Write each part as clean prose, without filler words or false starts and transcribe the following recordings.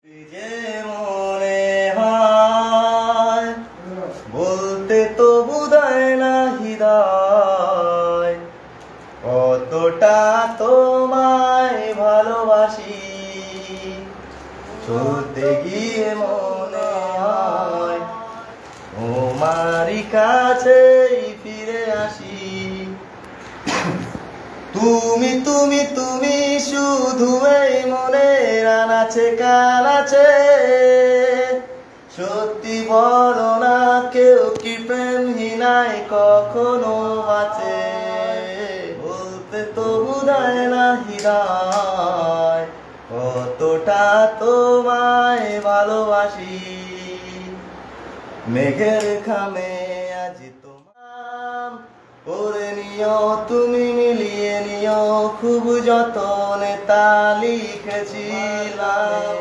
যে মনে হয় বলতে তো বোধহয় না হৃদয় কতটা তোমায় ভালোবাসি। চলতে গিয়ে মনে হয় তোমারই কাছেই ফিরে আসি। তুমি তুমি তুমি শুধু এই মনের আনাচে কানাচে, সত্যি বলো না কেউ কি প্রেমহীনায় কখনো বাঁচে। বলতে তো বোধহয় না হৃদয় কতটা তোমায় ভালোবাসি। মেঘের খামে আজ তোমার করে নিও, তুমি মিলিয়ে নিও খুব যতনে তা লিখেছিলাম।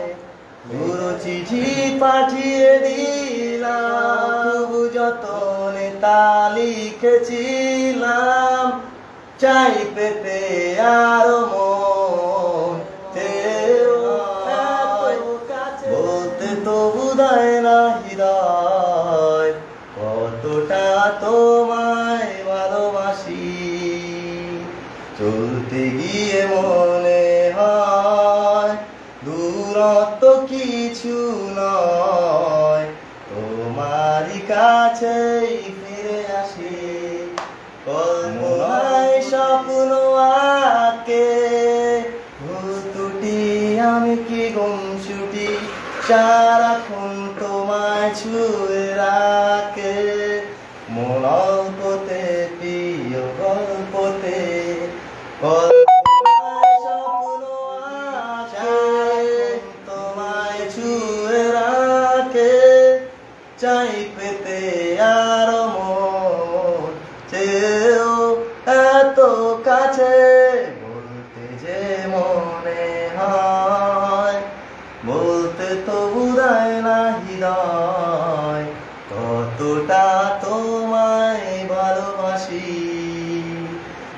পুরো চিঠি পাঠিয়ে দিলাম, খুব যতনে তা লিখেছিলাম। চাই পেতে আরো মন বলতে তো বোধহয় না হৃদয় কতটা তোমায় ভালোবাসি। চলতে গিয়ে মনে হয় দূরত্ব কিছু নয়, তোমারই কাছেই ফিরে আসি। কল্পনায় স্বপ্ন আঁকে ভুল ত্রুটি আমি কি গুমছুটি, সারাক্ষণ তোমায় ছুঁয়ে রাখে মন অল্পতে প্রিয় গল্পতে। কল্পনায় স্বপ্ন আঁকে তোমায় ছুঁয়ে রাখে, চাই পেতে আরো মন চেয়েও এত কাছে। বলতে যে মনে হয় বলতে তো বোধহয় না হৃদয় কতটা তোমায় ভালোবাসি।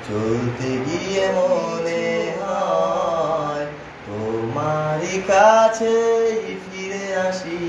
চলতে গিয়ে মনে হয় তোমারই কাছেই ফিরে আসি।